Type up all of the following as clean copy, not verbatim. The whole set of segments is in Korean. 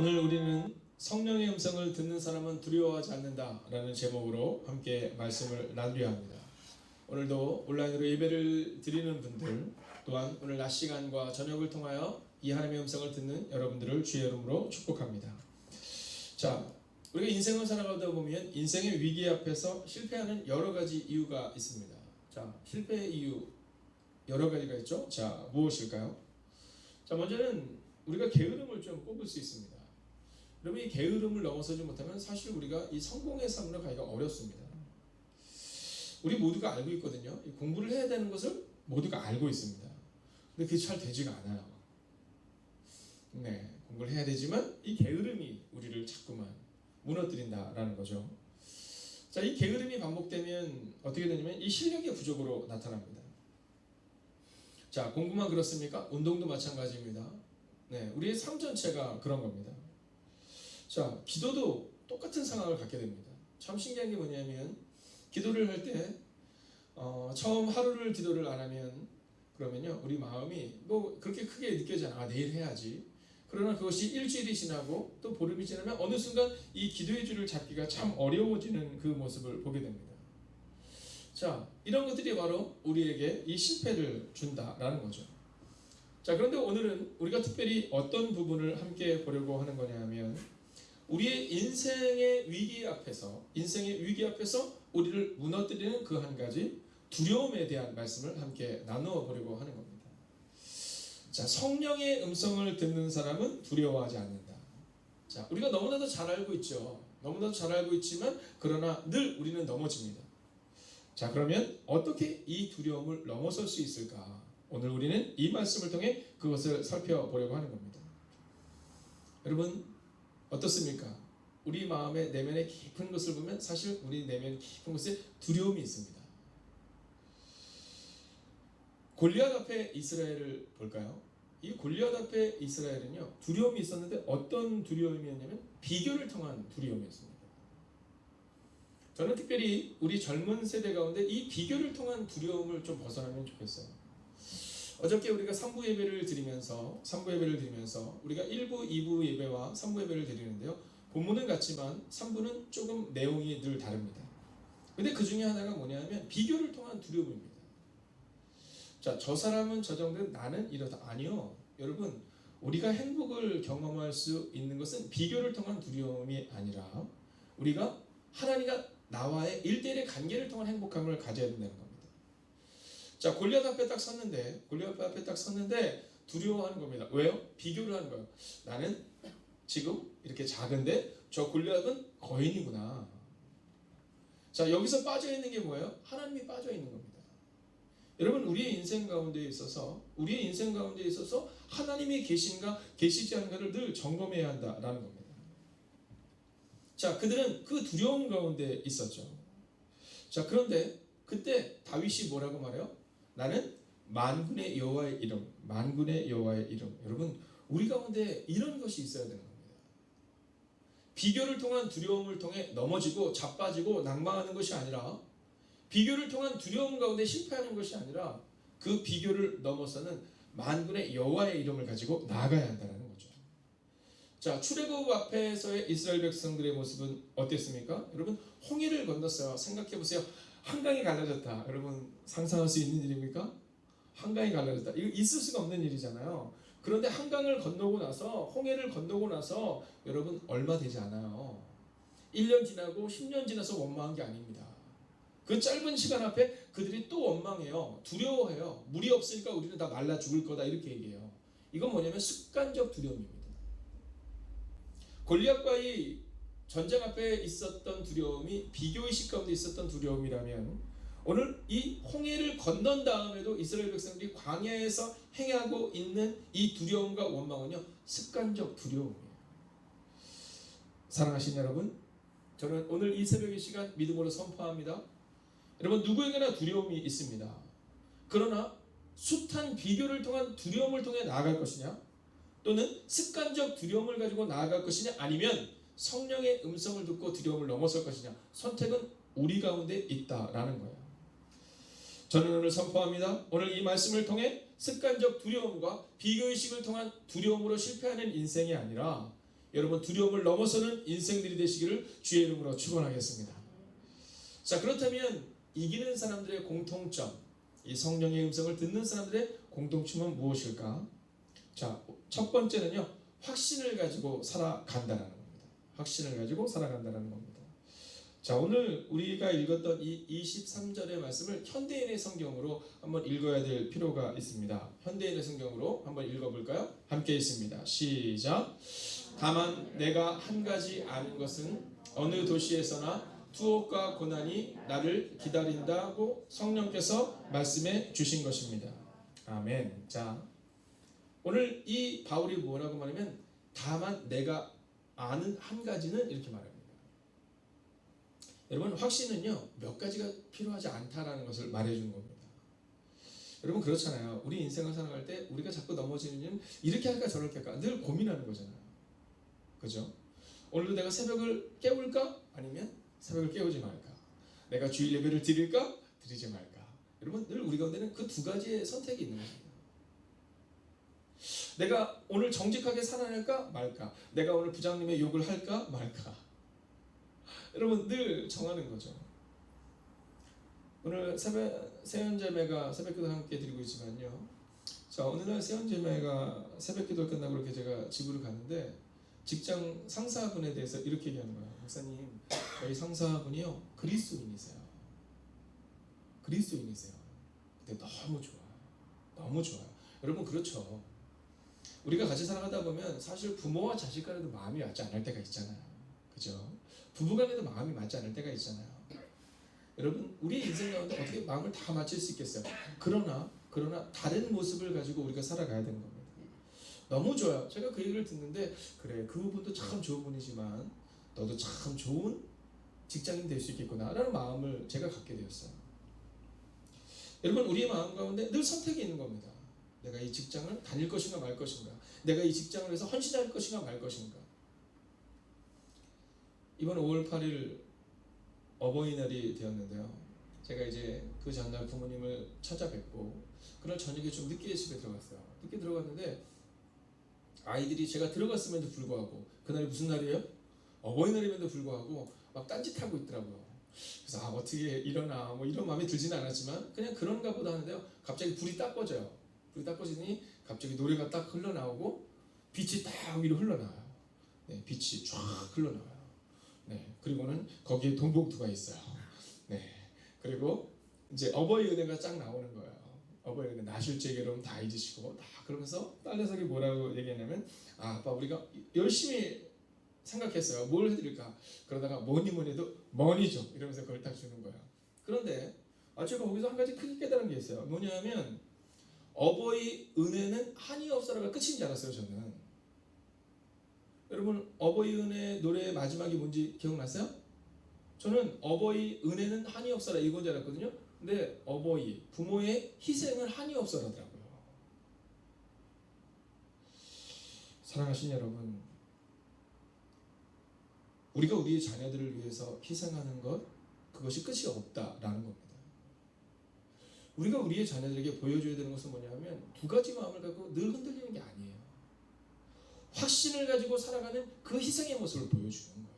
오늘 우리는 성령의 음성을 듣는 사람은 두려워하지 않는다 라는 제목으로 함께 말씀을 나누려 합니다. 오늘도 온라인으로 예배를 드리는 분들, 또한 오늘 낮 시간과 저녁을 통하여 이 하나님의 음성을 듣는 여러분들을 주의 이름으로 축복합니다. 자, 우리가 인생을 살아가다 보면 인생의 위기 앞에서 실패하는 여러 가지 이유가 있습니다. 자, 실패의 이유 여러 가지가 있죠. 자, 무엇일까요? 자, 먼저는 우리가 게으름을 좀 꼽을 수 있습니다. 여러분, 이 게으름을 넘어서지 못하면 사실 우리가 이 성공의 삶으로 가기가 어렵습니다. 우리 모두가 알고 있거든요. 공부를 해야 되는 것을 모두가 알고 있습니다. 근데 그게 잘 되지가 않아요. 네, 공부를 해야 되지만 이 게으름이 우리를 자꾸만 무너뜨린다라는 거죠. 자, 이 게으름이 반복되면 어떻게 되냐면 이 실력의 부족으로 나타납니다. 자, 공부만 그렇습니까? 운동도 마찬가지입니다. 네, 우리의 삶 전체가 그런 겁니다. 자, 기도도 똑같은 상황을 갖게 됩니다. 참 신기한 게 뭐냐면 기도를 할 때 처음 하루를 기도를 안 하면 그러면요, 우리 마음이 뭐 그렇게 크게 느껴지지 않아. 내일 해야지. 그러나 그것이 일주일이 지나고 또 보름이 지나면 어느 순간 이 기도의 줄을 잡기가 참 어려워지는 그 모습을 보게 됩니다. 자, 이런 것들이 바로 우리에게 이 실패를 준다라는 거죠. 자, 그런데 오늘은 우리가 특별히 어떤 부분을 함께 보려고 하는 거냐 하면 우리의 인생의 위기 앞에서 우리를 무너뜨리는 그 한 가지 두려움에 대한 말씀을 함께 나누어 보려고 하는 겁니다. 자, 성령의 음성을 듣는 사람은 두려워하지 않는다. 자, 우리가 너무나도 잘 알고 있죠. 너무나도 잘 알고 있지만 그러나 늘 우리는 넘어집니다. 자, 그러면 어떻게 이 두려움을 넘어설 수 있을까? 오늘 우리는 이 말씀을 통해 그것을 살펴보려고 하는 겁니다. 여러분, 어떻습니까? 우리 마음의 내면의 깊은 것을 보면 사실 우리 내면 깊은 곳에 두려움이 있습니다. 골리앗 앞에 이스라엘을 볼까요? 이 골리앗 앞에 이스라엘은요, 두려움이 있었는데 어떤 두려움이었냐면 비교를 통한 두려움이었습니다. 저는 특별히 우리 젊은 세대 가운데 이 비교를 통한 두려움을 좀 벗어나면 좋겠어요. 어저께 우리가 3부 예배를 드리면서 우리가 1부, 2부 예배와 3부 예배를 드리는데요. 본문은 같지만 3부는 조금 내용이 늘 다릅니다. 근데 그 중에 하나가 뭐냐면 비교를 통한 두려움입니다. 자, 저 사람은 저 정도는 나는 이러다. 아니요. 여러분, 우리가 행복을 경험할 수 있는 것은 비교를 통한 두려움이 아니라 우리가 하나님과 나와의 1대1의 관계를 통한 행복함을 가져야 된다는 겁니다. 자, 골리앗 앞에 딱 섰는데 두려워하는 겁니다. 왜요? 비교를 하는 거예요. 나는 지금 이렇게 작은데 저 골리앗은 거인이구나. 자, 여기서 빠져 있는 게 뭐예요? 하나님이 빠져 있는 겁니다. 여러분, 우리의 인생 가운데 있어서 하나님이 계신가 계시지 않은가를 늘 점검해야 한다라는 겁니다. 자, 그들은 그 두려움 가운데 있었죠. 자, 그런데 그때 다윗이 뭐라고 말해요? 나는 만군의 여호와의 이름. 여러분, 우리 가운데 이런 것이 있어야 되는 겁니다. 비교를 통한 두려움을 통해 넘어지고 자빠지고 낭망하는 것이 아니라, 비교를 통한 두려움 가운데 실패하는 것이 아니라 그 비교를 넘어서는 만군의 여호와의 이름을 가지고 나아가야 한다는 거죠. 자, 출애굽 앞에서의 이스라엘 백성들의 모습은 어땠습니까? 여러분, 홍해를 건넜어요. 생각해보세요. 한강이 갈라졌다. 여러분, 상상할 수 있는 일입니까? 한강이 갈라졌다. 이거 있을 수가 없는 일이잖아요. 그런데 한강을 건너고 나서, 홍해를 건너고 나서 여러분 얼마 되지 않아요. 1년 지나고 10년 지나서 원망한 게 아닙니다. 그 짧은 시간 앞에 그들이 또 원망해요. 두려워해요. 물이 없으니까 우리는 다 말라 죽을 거다, 이렇게 얘기해요. 이건 뭐냐면 습관적 두려움입니다. 골리앗과의 전쟁 앞에 있었던 두려움이 비교의식 가운데 있었던 두려움이라면 오늘 이 홍해를 건넌 다음에도 이스라엘 백성들이 광야에서 행하고 있는 이 두려움과 원망은요, 습관적 두려움이에요. 사랑하신 여러분, 저는 오늘 이 새벽의 시간 믿음으로 선포합니다. 여러분, 누구에게나 두려움이 있습니다. 그러나 숱한 비교를 통한 두려움을 통해 나아갈 것이냐, 또는 습관적 두려움을 가지고 나아갈 것이냐, 아니면 성령의 음성을 듣고 두려움을 넘어설 것이냐, 선택은 우리 가운데 있다라는 거예요. 저는 오늘 선포합니다. 오늘 이 말씀을 통해 습관적 두려움과 비교의식을 통한 두려움으로 실패하는 인생이 아니라 여러분 두려움을 넘어서는 인생들이 되시기를 주의 이름으로 축원하겠습니다. 자, 그렇다면 이기는 사람들의 공통점, 이 성령의 음성을 듣는 사람들의 공통점은 무엇일까? 자, 첫 번째는요, 확신을 가지고 살아간다라는 겁니다. 확신을 가지고 살아간다라는 겁니다. 자, 오늘 우리가 읽었던 이 23절의 말씀을 현대인의 성경으로 한번 읽어야 될 필요가 있습니다. 현대인의 성경으로 한번 읽어볼까요? 함께 있습니다. 시작. 다만 내가 한 가지 아는 것은 어느 도시에서나 투옥과 고난이 나를 기다린다고 성령께서 말씀해 주신 것입니다. 아멘. 자, 오늘 이 바울이 뭐라고 말하면 다만 내가 아는 한 가지는 이렇게 말합니다. 여러분, 확신은요 몇 가지가 필요하지 않다라는 것을 말해주는 겁니다. 여러분, 그렇잖아요. 우리 인생을 살아갈 때 우리가 자꾸 넘어지는 일은 이렇게 할까 저렇게 할까 늘 고민하는 거잖아요. 그죠? 오늘도 내가 새벽을 깨울까? 아니면 새벽을 깨우지 말까? 내가 주일 예배를 드릴까? 드리지 말까? 여러분, 늘 우리 가운데는 그 두 가지의 선택이 있는 겁니다. 내가 오늘 정직하게 살아낼까? 말까? 내가 오늘 부장님의 욕을 할까? 말까? 여러분, 늘 정하는 거죠. 오늘 세연제매가 새벽기도 함께 드리고 있지만요. 자, 어느 날 세연제매가 새벽기도 끝나고 이렇게 제가 집으로 갔는데 직장 상사분에 대해서 이렇게 얘기하는 거예요. 목사님, 저희 상사분이요 그리스도인이세요. 그리스도인이세요. 근데 너무 좋아요. 너무 좋아요. 여러분, 그렇죠. 우리가 같이 살아가다 보면 사실 부모와 자식 간에도 마음이 맞지 않을 때가 있잖아요. 그죠? 부부 간에도 마음이 맞지 않을 때가 있잖아요. 여러분, 우리 인생 가운데 어떻게 마음을 다 맞출 수 있겠어요? 그러나 다른 모습을 가지고 우리가 살아가야 되는 겁니다. 너무 좋아요. 제가 그 얘기를 듣는데, 그래, 그 부분도 참 좋은 분이지만 너도 참 좋은 직장인 될 수 있겠구나 라는 마음을 제가 갖게 되었어요. 여러분, 우리의 마음 가운데 늘 선택이 있는 겁니다. 내가 이 직장을 다닐 것인가 말 것인가, 내가 이 직장을 위해서 헌신할 것인가 말 것인가. 이번 5월 8일 어버이날이 되었는데요. 제가 이제 그 전날 부모님을 찾아뵙고 그날 저녁에 좀 늦게 집에 들어갔어요. 늦게 들어갔는데 아이들이 제가 들어갔음에도 불구하고, 그날이 무슨 날이에요? 어버이날임에도 불구하고 막 딴짓하고 있더라고요. 그래서 어떻게 일어나 뭐 이런 마음이 들지는 않았지만 그냥 그런가 보다 하는데요. 갑자기 불이 딱 꺼져요. 불이 딱 꺼지니 갑자기 노래가 딱 흘러나오고 빛이 딱 위로 흘러나와요. 네, 빛이 쫙 흘러나와요. 네, 그리고는 거기에 돈봉투가 있어요. 네, 그리고 이제 어버이 은혜가 쫙 나오는 거예요. 어버이 은혜 나실제 여러분 다 잊으시고 다 그러면서 딸 녀석이 뭐라고 얘기했냐면, 아빠 우리가 열심히 생각했어요. 뭘 해드릴까? 그러다가 뭐니 해도 머니죠. 이러면서 그걸 딱 주는 거예요. 그런데 제가 거기서 한 가지 크게 깨달은 게 있어요. 뭐냐면 어버이 은혜는 한이 없어라가 끝인 줄 알았어요. 저는. 여러분, 어버이 은혜 노래의 마지막이 뭔지 기억나세요? 저는 어버이 은혜는 한이 없어라 이건 줄 알았거든요. 근데 어버이, 부모의 희생은 한이 없어라더라고요. 사랑하신 여러분, 우리가 우리의 자녀들을 위해서 희생하는 것, 그것이 끝이 없다라는 겁니다. 우리가 우리의 자녀들에게 보여줘야 되는 것은 뭐냐면 두 가지 마음을 갖고 늘 흔들리는 게 아니에요. 확신을 가지고 살아가는 그 희생의 모습을 보여주는 거예요.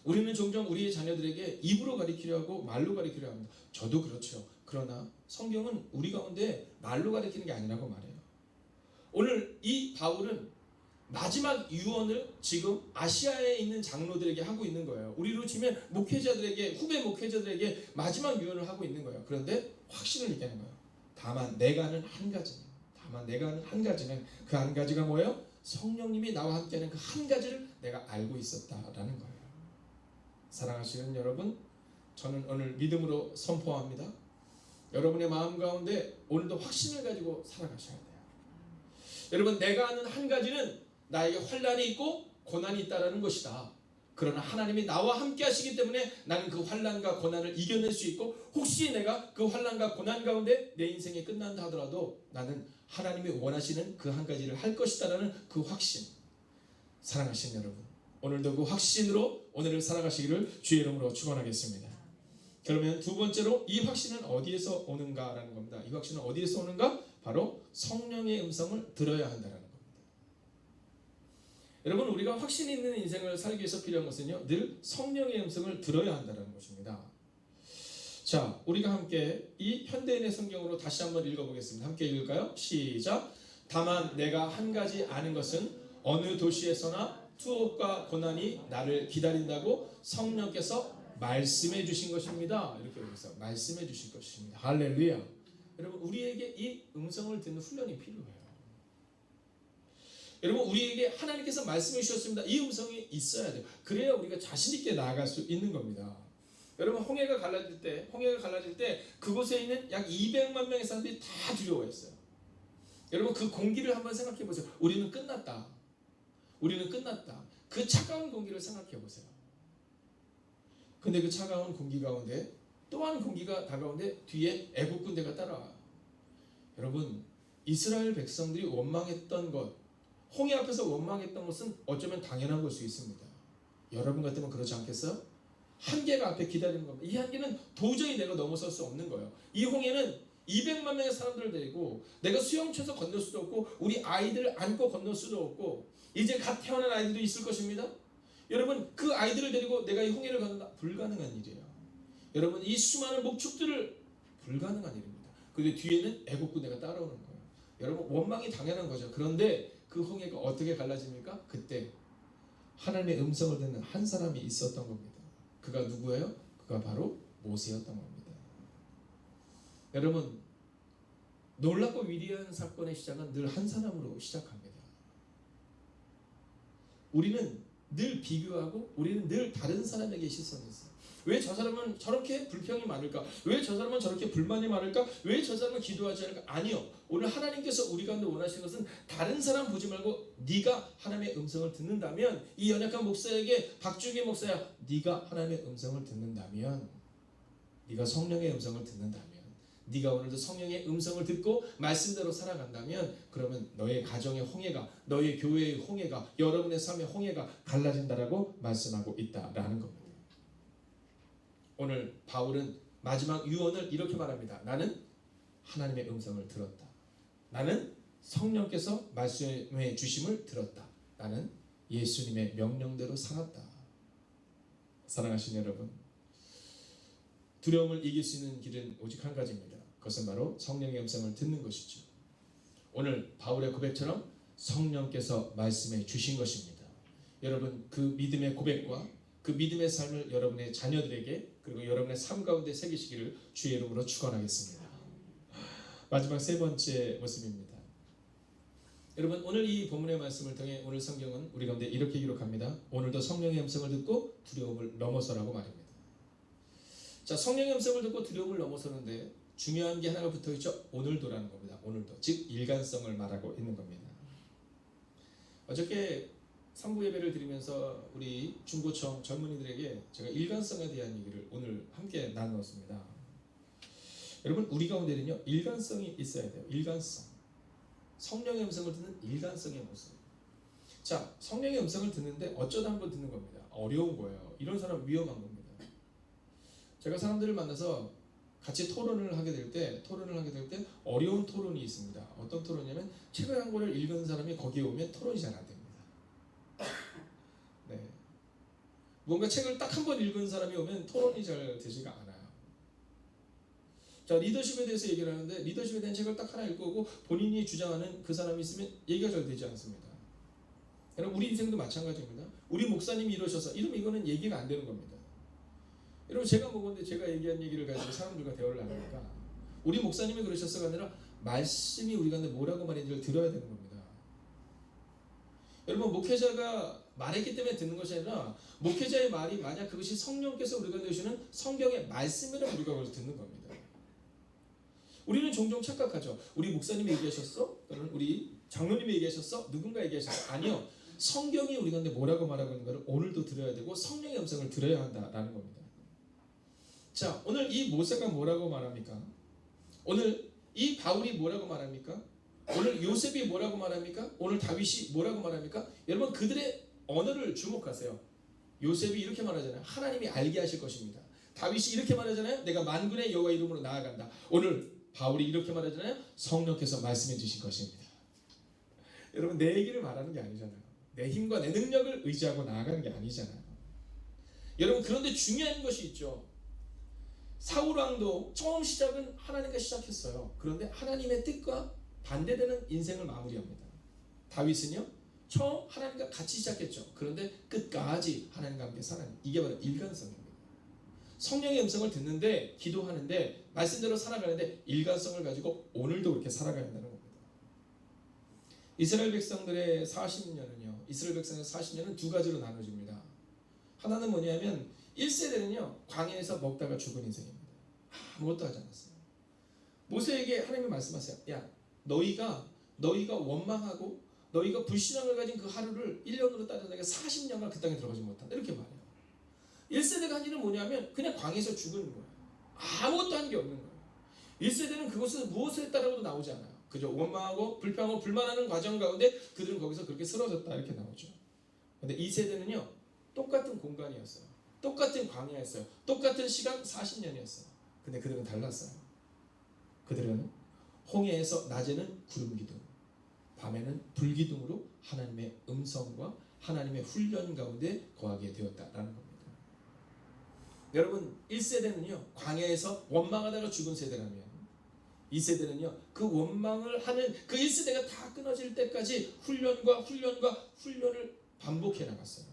우리는 종종 우리의 자녀들에게 입으로 가르치려 하고 말로 가르치려 합니다. 저도 그렇죠. 그러나 성경은 우리 가운데 말로 가르치는 게 아니라고 말해요. 오늘 이 바울은 마지막 유언을 지금 아시아에 있는 장로들에게 하고 있는 거예요. 우리로 치면 목회자들에게, 후배 목회자들에게 마지막 유언을 하고 있는 거예요. 그런데 확신을 얘기하는 거예요. 다만 내가 아는 한 가지는, 그 한 가지가 뭐예요? 성령님이 나와 함께하는 그 한 가지를 내가 알고 있었다라는 거예요. 사랑하시는 여러분, 저는 오늘 믿음으로 선포합니다. 여러분의 마음 가운데 오늘도 확신을 가지고 살아가셔야 돼요. 여러분, 내가 아는 한 가지는 나에게 환난이 있고 고난이 있다라는 것이다. 그러나 하나님이 나와 함께 하시기 때문에 나는 그 환난과 고난을 이겨낼 수 있고, 혹시 내가 그 환난과 고난 가운데 내 인생이 끝난다 하더라도 나는 하나님이 원하시는 그 한 가지를 할 것이다라는 그 확신. 사랑하시는 여러분, 오늘도 그 확신으로 오늘을 살아가시기를 주의 이름으로 축원하겠습니다. 그러면 두 번째로 이 확신은 어디에서 오는가라는 겁니다. 이 확신은 어디에서 오는가? 바로 성령의 음성을 들어야 한다는 겁니다. 여러분, 우리가 확신 있는 인생을 살기 위해서 필요한 것은요, 늘 성령의 음성을 들어야 한다는 것입니다. 자, 우리가 함께 이 현대인의 성경으로 다시 한번 읽어보겠습니다. 함께 읽을까요? 시작. 다만 내가 한 가지 아는 것은 어느 도시에서나 투옥과 고난이 나를 기다린다고 성령께서 말씀해 주신 것입니다. 이렇게 여기서 말씀해 주실 것입니다. 할렐루야. 여러분, 우리에게 이 음성을 듣는 훈련이 필요해요. 여러분, 우리에게 하나님께서 말씀해 주셨습니다. 이 음성이 있어야 돼요. 그래야 우리가 자신 있게 나아갈 수 있는 겁니다. 여러분, 홍해가 갈라질 때 그곳에 있는 약 200만 명의 사람들이 다 두려워했어요. 여러분, 그 공기를 한번 생각해 보세요. 우리는 끝났다. 그 차가운 공기를 생각해 보세요. 근데 그 차가운 공기 가운데 또 한 공기가 다가오는데 뒤에 애국 군대가 따라와요. 여러분, 이스라엘 백성들이 원망했던 것, 홍해 앞에서 원망했던 것은 어쩌면 당연한 걸 수 있습니다. 여러분 같으면 그렇지 않겠어요? 한계가 앞에 기다리는 겁니다. 이 한계는 도저히 내가 넘어설 수 없는 거예요. 이 홍해는 200만 명의 사람들을 데리고 내가 수영쳐서 건널 수도 없고 우리 아이들을 안고 건널 수도 없고 이제 갓 태어난 아이들도 있을 것입니다. 여러분, 그 아이들을 데리고 내가 이 홍해를 건넌다? 불가능한 일이에요. 여러분, 이 수많은 목축들을 불가능한 일입니다. 그런데 뒤에는 애국군대가 따라오는 거예요. 여러분, 원망이 당연한 거죠. 그런데 그 홍해가 어떻게 갈라집니까? 그때 하나님의 음성을 듣는 한 사람이 있었던 겁니다. 그가 누구예요? 그가 바로 모세였던 겁니다. 여러분, 놀랍고 위대한 사건의 시작은 늘 한 사람으로 시작합니다. 우리는 늘 비교하고 우리는 늘 다른 사람에게 시선이 있어요. 왜 저 사람은 저렇게 불평이 많을까? 왜 저 사람은 저렇게 불만이 많을까? 왜 저 사람은 기도하지 않을까? 아니요. 오늘 하나님께서 우리 가운데 원하시는 것은 다른 사람 보지 말고 네가 하나님의 음성을 듣는다면, 이 연약한 목사에게 박주기 목사야, 네가 하나님의 음성을 듣는다면, 네가 성령의 음성을 듣는다면, 네가 오늘도 성령의 음성을 듣고 말씀대로 살아간다면, 그러면 너의 가정의 홍해가, 너의 교회의 홍해가, 여러분의 삶의 홍해가 갈라진다라고 말씀하고 있다라는 겁니다. 오늘 바울은 마지막 유언을 이렇게 말합니다. 나는 하나님의 음성을 들었다. 나는 성령께서 말씀해 주심을 들었다. 나는 예수님의 명령대로 살았다. 사랑하시는 여러분, 두려움을 이길 수 있는 길은 오직 한 가지입니다. 그것은 바로 성령의 음성을 듣는 것이죠. 오늘 바울의 고백처럼 성령께서 말씀해 주신 것입니다. 여러분, 그 믿음의 고백과 그 믿음의 삶을 여러분의 자녀들에게 그리고 여러분의 삶 가운데 새기시기를 주의 이름으로 축원하겠습니다. 마지막 세 번째 모습입니다. 여러분, 오늘 이 본문의 말씀을 통해 오늘 성경은 우리 가운데 이렇게 기록합니다. 오늘도 성령의 음성을 듣고 두려움을 넘어서라고 말입니다. 자, 성령의 음성을 듣고 두려움을 넘어서는데 중요한 게 하나가 붙어있죠. 오늘도라는 겁니다. 오늘도, 즉 일관성을 말하고 있는 겁니다. 어저께 상부 예배를 드리면서 우리 중고청 젊은이들에게 제가 일관성에 대한 얘기를 오늘 함께 나누었습니다. 여러분, 우리 가운데는요, 일관성이 있어야 돼요. 일관성. 성령의 음성을 듣는 일관성의 모습. 자, 성령의 음성을 듣는데 어쩌다 한번 듣는 겁니다. 어려운 거예요. 이런 사람 위험한 겁니다. 제가 사람들을 만나서 같이 토론을 하게 될 때 어려운 토론이 있습니다. 어떤 토론이냐면 책을 한 권을 읽은 사람이 거기에 오면 토론이 잘 안 됩니다. 네. 뭔가 책을 딱 한 번 읽은 사람이 오면 토론이 잘 되지가 않아요. 자, 리더십에 대해서 얘기를 하는데 리더십에 대한 책을 딱 하나 읽고 본인이 주장하는 그 사람이 있으면 얘기가 잘 되지 않습니다. 여러분, 우리 인생도 마찬가지입니다. 우리 목사님이 이러셔서 이러면 이거는 얘기가 안 되는 겁니다. 여러분, 제가 먹었는데 제가 얘기한 얘기를 가지고 사람들과 대화를 나누니까 우리 목사님이 그러셨어가 아니라 말씀이 우리 가운데 뭐라고 말인지를 들어야 되는 겁니다. 여러분, 목회자가 말했기 때문에 듣는 것이 아니라 목회자의 말이 만약 그것이 성령께서 우리 가운데 주시는 성경의 말씀이라면 우리가 그걸 듣는 겁니다. 우리는 종종 착각하죠. 우리 목사님이 얘기하셨어? 또는 우리 장로님이 얘기하셨어? 누군가 얘기하셨어? 아니요. 성경이 우리 가운데 뭐라고 말하고 있는가를 오늘도 들어야 되고 성령의 음성을 들어야 한다라는 겁니다. 자, 오늘 이 모세가 뭐라고 말합니까? 오늘 이 바울이 뭐라고 말합니까? 오늘 요셉이 뭐라고 말합니까? 오늘 다윗이 뭐라고 말합니까? 여러분, 그들의 언어를 주목하세요. 요셉이 이렇게 말하잖아요. 하나님이 알게 하실 것입니다. 다윗이 이렇게 말하잖아요. 내가 만군의 여호와 이름으로 나아간다. 오늘 바울이 이렇게 말하잖아요. 성령께서 말씀해 주신 것입니다. 여러분, 내 얘기를 말하는 게 아니잖아요. 내 힘과 내 능력을 의지하고 나아가는 게 아니잖아요. 여러분, 그런데 중요한 것이 있죠. 사울왕도 처음 시작은 하나님과 시작했어요. 그런데 하나님의 뜻과 반대되는 인생을 마무리합니다. 다윗은요, 처음 하나님과 같이 시작했죠. 그런데 끝까지 하나님과 함께 살아요. 이게 바로 일관성입니다. 성령의 음성을 듣는데, 기도하는데, 말씀대로 살아가는데 일관성을 가지고 오늘도 그렇게 살아가야 한다는 겁니다. 이스라엘 백성들의 40년은요, 이스라엘 백성의 40년은 두 가지로 나눠집니다. 하나는 뭐냐면 1세대는요, 광야에서 먹다가 죽은 인생입니다. 아무것도 하지 않았어요. 모세에게 하나님이 말씀하세요. 야, 너희가 원망하고 너희가 불신앙을 가진 그 하루를 1년으로 따져내가 40년간 그 땅에 들어가지 못한다. 이렇게 말해요. 1세대가 한 일은 뭐냐면 그냥 광야에서 죽은 거예요. 아무것도 한 게 없는 거예요. 1세대는 그것을 무엇을 했다라고도 나오지 않아요. 그저 원망하고 불평하고 불만하는 과정 가운데 그들은 거기서 그렇게 쓰러졌다 이렇게 나오죠. 근데 2세대는요, 똑같은 공간이었어요. 똑같은 광야였어요. 똑같은 시간 40년이었어요. 근데 그들은 달랐어요. 그들은 홍해에서 낮에는 구름 기둥, 밤에는 불 기둥으로 하나님의 음성과 하나님의 훈련 가운데 거하게 되었다라는 겁니다. 여러분, 1세대는요, 광야에서 원망하다가 죽은 세대라면 2세대는요, 그 원망을 하는 그 1세대가 다 끊어질 때까지 훈련을 반복해 나갔어요.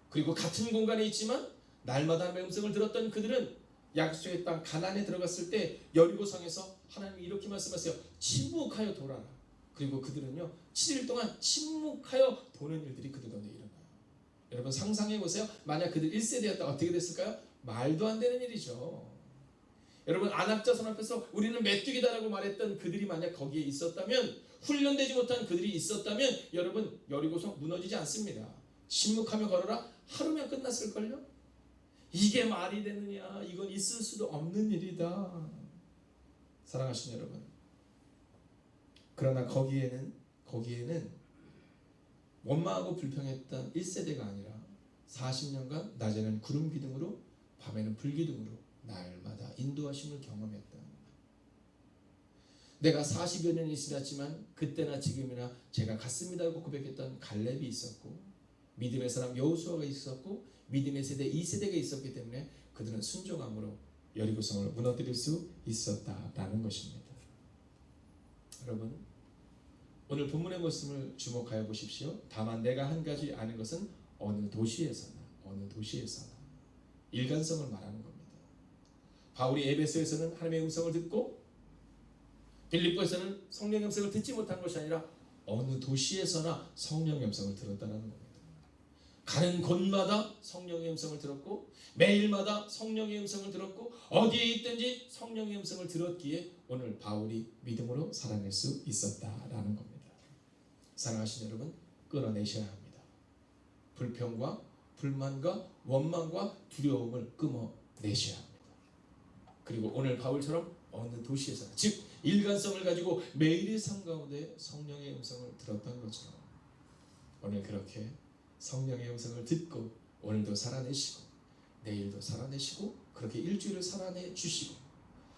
그리고 같은 공간에 있지만 날마다 하나님의 음성을 들었던 그들은 약속의 땅 가나안에 들어갔을 때 여리고성에서 하나님이 이렇게 말씀하세요. 침묵하여 돌아라. 그리고 그들은요, 7일 동안 침묵하여 도는 일들이 그들 가운데 일어나요. 여러분, 상상해 보세요. 만약 그들 1세대였다 어떻게 됐을까요? 말도 안 되는 일이죠. 여러분, 안압자손 앞에서 우리는 메뚜기다라고 말했던 그들이 만약 거기에 있었다면, 훈련되지 못한 그들이 있었다면 여러분, 여리고성 무너지지 않습니다. 침묵하며 걸어라. 하루면 끝났을걸요? 이게 말이 되느냐? 이건 있을 수도 없는 일이다. 사랑하시는 여러분, 그러나 거기에는 원망하고 불평했던 1세대가 아니라 40년간 낮에는 구름 기둥으로 밤에는 불 기둥으로 날마다 인도하심을 경험했다. 내가 40여 년이 지났지만 그때나 지금이나 제가 같습니다고 고백했던 갈렙이 있었고, 믿음의 사람 여호수아가 있었고, 믿음의 세대 2세대가 있었기 때문에 그들은 순종함으로 여리고성을 무너뜨릴 수 있었다라는 것입니다. 여러분, 오늘 본문의 말씀을 주목하여 보십시오. 다만 내가 한 가지 아는 것은 어느 도시에서나 일관성을 말하는 겁니다. 바울이 에베소에서는 하나님의 음성을 듣고 빌립보에서는 성령의 음성을 듣지 못한 것이 아니라 어느 도시에서나 성령의 음성을 들었다는 겁니다. 가는 곳마다 성령의 음성을 들었고, 매일마다 성령의 음성을 들었고, 어디에 있든지 성령의 음성을 들었기에 오늘 바울이 믿음으로 살아낼 수 있었다라는 겁니다. 사랑하시는 여러분, 끊어내셔야 합니다. 불평과 불만과 원망과 두려움을 끊어내셔야 합니다. 그리고 오늘 바울처럼 어느 도시에서나, 즉 일관성을 가지고 매일의 삶 가운데 성령의 음성을 들었던 것처럼 오늘 그렇게 성령의 음성을 듣고 오늘도 살아내시고 내일도 살아내시고 그렇게 일주일을 살아내 주시고,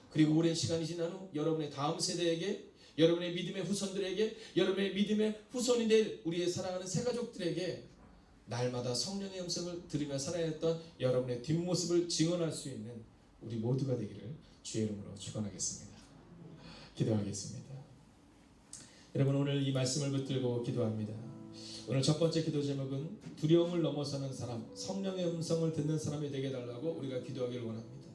그리고 오랜 시간이 지난 후 여러분의 다음 세대에게, 여러분의 믿음의 후손들에게, 여러분의 믿음의 후손이 될 우리의 사랑하는 새가족들에게 날마다 성령의 음성을 들으며 살아냈던 여러분의 뒷모습을 증언할 수 있는 우리 모두가 되기를 주의 이름으로 축원하겠습니다. 기도하겠습니다. 여러분, 오늘 이 말씀을 붙들고 기도합니다. 오늘 첫 번째 기도 제목은 두려움을 넘어서는 사람, 성령의 음성을 듣는 사람이 되게 해달라고 우리가 기도하기를 원합니다.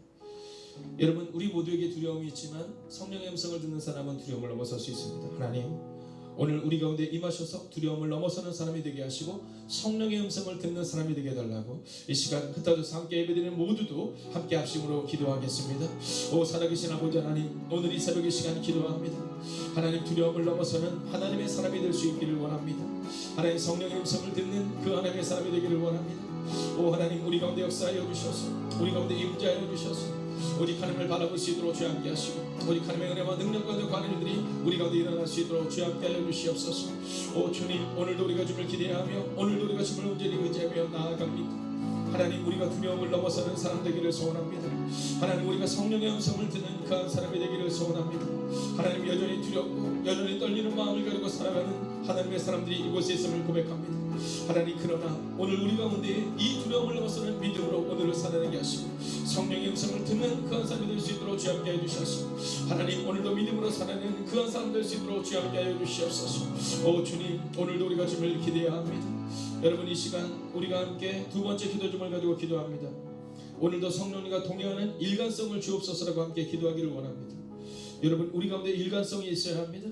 여러분, 우리 모두에게 두려움이 있지만 성령의 음성을 듣는 사람은 두려움을 넘어설 수 있습니다. 하나님, 오늘 우리 가운데 임하셔서 두려움을 넘어서는 사람이 되게 하시고 성령의 음성을 듣는 사람이 되게 해달라고 이 시간 흩어져서 함께 예배드리는 모두도 함께 합심으로 기도하겠습니다. 오 살아계신 아버지 하나님, 오늘 이 새벽의 시간 기도합니다. 하나님, 두려움을 넘어서는 하나님의 사람이 될 수 있기를 원합니다. 하나님, 성령의 음성을 듣는 그 하나님의 사람이 되기를 원합니다. 오 하나님, 우리 가운데 역사하여 주셔서, 우리 가운데 임재하여 주셔서 오직 하나님을 바라볼 수 있도록 주여 함께 하시고, 오직 하나님의 은혜와 능력 가운데 가는 일들이 우리 가운데 일어날 수 있도록 주여 함께 하여 주시옵소서. 오 주님, 오늘도 우리가 주를 기대하며 오늘도 우리가 주를 온전히 의지하며 나아갑니다. 하나님 우리가 두려움을 넘어서는 사람 되기를 소원합니다. 하나님 우리가 성령의 음성을 듣는 그 한 사람이 되기를 소원합니다. 하나님 여전히 두렵고 여전히 떨리는 마음을 가지고 살아가는 하나님의 사람들이 이곳에 있음을 고백합니다. 하나님 그러나 오늘 우리 가운데 이 두려움을 넘어서는 믿음으로 오늘을 살아내게 하시고 성령의 음성을 듣는 그 한 사람이 될 수 있도록 주 함께 해주시옵소서. 하나님 오늘도 믿음으로 살아내는 그 한 사람 될 수 있도록 주 함께 해주시옵소서. 오 주님 오늘도 우리가 주님을 기대해야 합니다. 여러분 이 시간 우리가 함께 두 번째 기도 점을 가지고 기도합니다. 오늘도 성령님과 동행하는 일관성을 주옵소서라고 함께 기도하기를 원합니다. 여러분 우리 가운데 일관성이 있어야 합니다.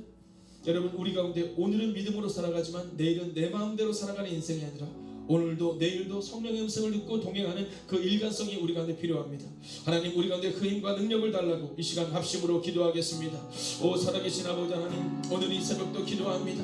여러분 우리 가운데 오늘은 믿음으로 살아가지만 내일은 내 마음대로 살아가는 인생이 아니라 오늘도 내일도 성령의 음성을 듣고 동행하는 그 일관성이 우리 가운데 필요합니다. 하나님 우리 가운데 그 힘과 능력을 달라고 이 시간 합심으로 기도하겠습니다. 오 살아계신 아버지 하나님 오늘 이 새벽도 기도합니다.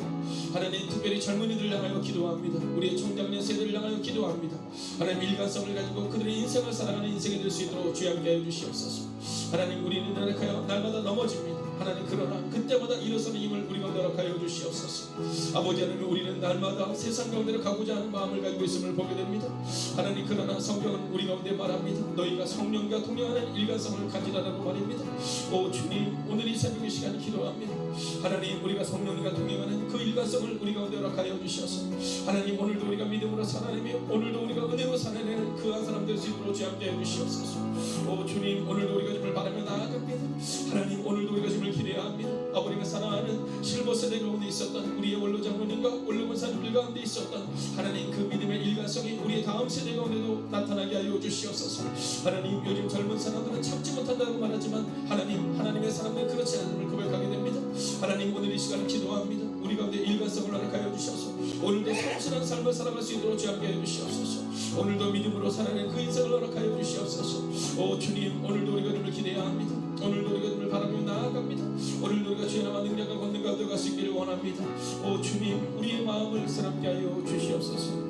하나님 특별히 젊은이들을 향하여 기도합니다. 우리의 청장년 세대를 향하여 기도합니다. 하나님 일관성을 가지고 그들의 인생을 살아가는 인생이 될 수 있도록 주여 함께 해주시옵소서. 하나님 우리는 나락하여 날마다 넘어집니다. 하나님 그러나 그때마다 일어서는 힘을 우리 가운데 허락하여 주시옵소서. 아버지 하나님 우리는 날마다 세상 가운데로 가고자 하는 마음을 가지고 있음을 보게 됩니다. 하나님 그러나 성경은 우리 가운데 말합니다. 너희가 성령과 동행하는 일관성을 가지라라고 말입니다. 오 주님 오늘 이 새벽의 시간 기도합니다. 하나님 우리가 성령과 동행하는 그 일관성을 우리 가운데 허락하여 주셔서 하나님 오늘도 우리가 믿음으로 살아내며 오늘도 우리가 은혜로 살아내는 그 한 사람 될 수 있도록 주 함께 해주시옵소서. 오 주님 오늘도 우리가 주를 바라며 나아갑니다. 하나님 오늘도 우리가 주를 기대해야 합니다. 아버님의 사랑하는 실버 세대 가운데 있었던 우리의 원로 장로님과 원로 권사님들 가운데 있었던 하나님 그 믿음의 일관성이 우리의 다음 세대 가운데도 나타나게 하여 주시옵소서. 하나님 요즘 젊은 사람들은 참지 못한다고 말하지만 하나님의 사람들은 그렇지 않음을 고백하게 됩니다. 하나님 오늘 이 시간을 기도합니다. 우리 가운데 일관성을 허락하여 주셔서 오늘도 성실한 삶을 살아갈 수 있도록 함께 해주시옵소서. 오늘도 믿음으로 살아낸 그 인생을 허락하여 주시옵소서. 오 주님 오늘도 우리가 주를 기대해야 합니다. 오늘도 우리가 주를 바라며 나아갑니다. 오늘도 우리가 주의 나와 능력과 권능 가운데 갈 수 있기를 원합니다. 오 주님 우리의 마음을 사랑케 하여 주시옵소서.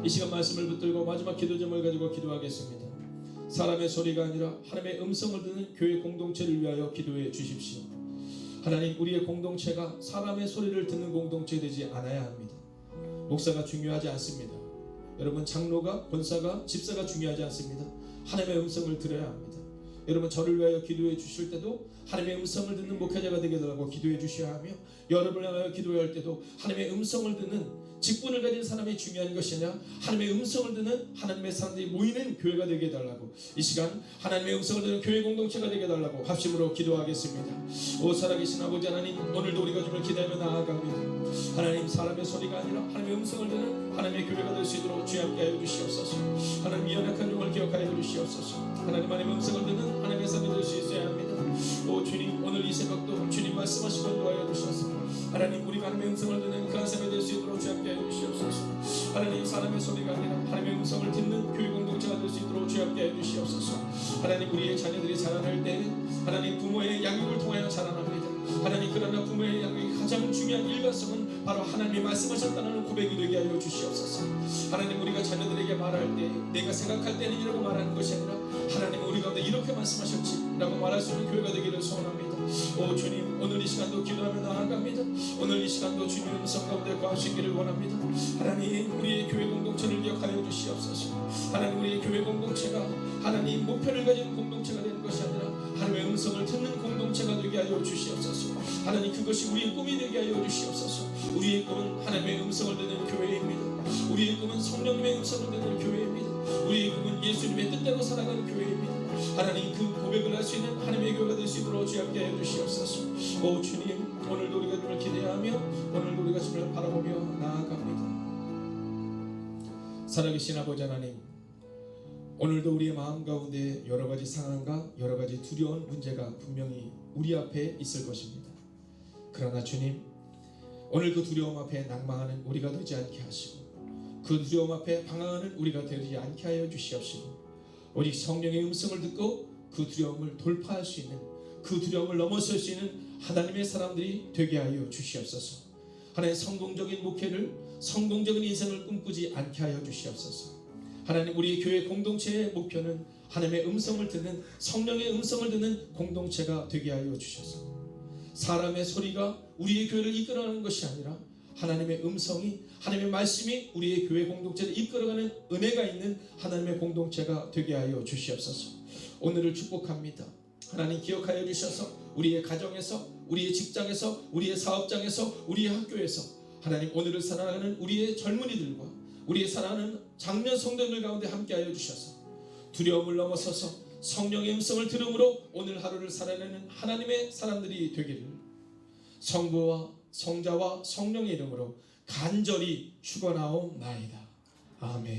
이 시간 말씀을 붙들고 마지막 기도점을 가지고 기도하겠습니다. 사람의 소리가 아니라 하나님의 음성을 듣는 교회 공동체를 위하여 기도해 주십시오. 하나님 우리의 공동체가 사람의 소리를 듣는 공동체 되지 않아야 합니다. 목사가 중요하지 않습니다. 여러분 장로가 권사가 집사가 중요하지 않습니다. 하나님의 음성을 들어야 합니다. 여러분 저를 위하여 기도해 주실 때도 하나님의 음성을 듣는 목회자가 되게 달라고 기도해 주셔야 하며 여러분을 향하여 기도할 때도 하나님의 음성을 듣는 직분을 가진 사람이 중요한 것이 아니라 하나님의 음성을 듣는 하나님의 사람들이 모이는 교회가 되게 해달라고 이 시간 하나님의 음성을 듣는 교회 공동체가 되게 해달라고 합심으로 기도하겠습니다. 오 살아계신 아버지 하나님 오늘도 우리가 주를 기대하며 나아갑니다. 하나님 사람의 소리가 아니라 하나님의 음성을 듣는 하나님의 교회가 될 수 있도록 주여 함께 하여 주시옵소서. 하나님 연약한 종을 기억하여 주시옵소서. 하나님 하나님의 음성을 듣는 하나님의 사람이 될 수 있어야 합니다. 오 주님 오늘 이 새벽도 주님 말씀하시고 도와여 주셔서 하나님 우리가 하나님의 음성을 듣는 그 한 사람이 될 수 있도록 주여 함께 하여 주시옵소서. 하나님 사람의 소리가 아니라 하나님의 음성을 듣는 교회 공동체가 될 수 있도록 주여 함께 하여 주시옵소서. 하나님 우리의 자녀들이 자라날 때 하나님 부모의 양육을 통하여 자라납니다. 하나님 그러나 부모의 양육이 가장 중요한 일관성은 바로 하나님이 말씀하셨다는 고백이 되게 하여 주시옵소서. 하나님 우리가 자녀들에게 말할 때 내가 생각할 때는 이라고 말하는 것이 아니라 하나님 우리 가운데 이렇게 말씀하셨지 라고 말할 수 있는 교회가 되기를 소원합니다. 오 주님 오늘 이 시간도 기도하며 나아갑니다. 오늘 이 시간도 주님의 음성 가운데 거하시기를 원합니다. 하나님 우리의 교회 공동체를 기억하여 주시옵소서. 하나님 우리의 교회 공동체가 하나님 목표를 가진 공동체가 되는 것이 아니라 하나님의 음성을 듣는 공동체가 되게 하여 주시옵소서. 하나님 그것이 우리의 꿈이 되게 하여 주시옵소서. 우리의 꿈은 하나님의 음성을 듣는 교회입니다. 우리의 꿈은 성령님의 음성을 듣는 교회입니다. 우리의 꿈은 예수님의 뜻대로 살아가는 교회입니다. 하나님 그 고백을 할 수 있는 하나님의 교회가 될 수 있도록 주여 함께 해 주시옵소서. 오 주님 오늘도 우리가 주를 기대하며 오늘도 우리가 주를 바라보며 나아갑니다. 살아계신 아버지 하나님 오늘도 우리의 마음 가운데 여러 가지 상황과 여러 가지 두려운 문제가 분명히 우리 앞에 있을 것입니다. 그러나 주님 오늘 그 두려움 앞에 낭망하는 우리가 되지 않게 하시고 그 두려움 앞에 방황하는 우리가 되지 않게 하여 주시옵시고 오직 성령의 음성을 듣고 그 두려움을 돌파할 수 있는 그 두려움을 넘어설 수 있는 하나님의 사람들이 되게 하여 주시옵소서. 하나님 성공적인 목회를 성공적인 인생을 꿈꾸지 않게 하여 주시옵소서. 하나님 우리 교회 공동체의 목표는 하나님의 음성을 듣는 성령의 음성을 듣는 공동체가 되게 하여 주셔서 사람의 소리가 우리의 교회를 이끌어가는 것이 아니라 하나님의 음성이, 하나님의 말씀이 우리의 교회 공동체를 이끌어가는 은혜가 있는 하나님의 공동체가 되게 하여 주시옵소서. 오늘을 축복합니다. 하나님 기억하여 주셔서 우리의 가정에서, 우리의 직장에서, 우리의 사업장에서, 우리의 학교에서 하나님 오늘을 살아가는 우리의 젊은이들과 우리의 사랑하는 장년 성도들 가운데 함께하여 주셔서 두려움을 넘어서서 성령의 음성을 들음으로 오늘 하루를 살아내는 하나님의 사람들이 되기를 성부와 성자와 성령의 이름으로 간절히 축원하옵나이다. 아멘.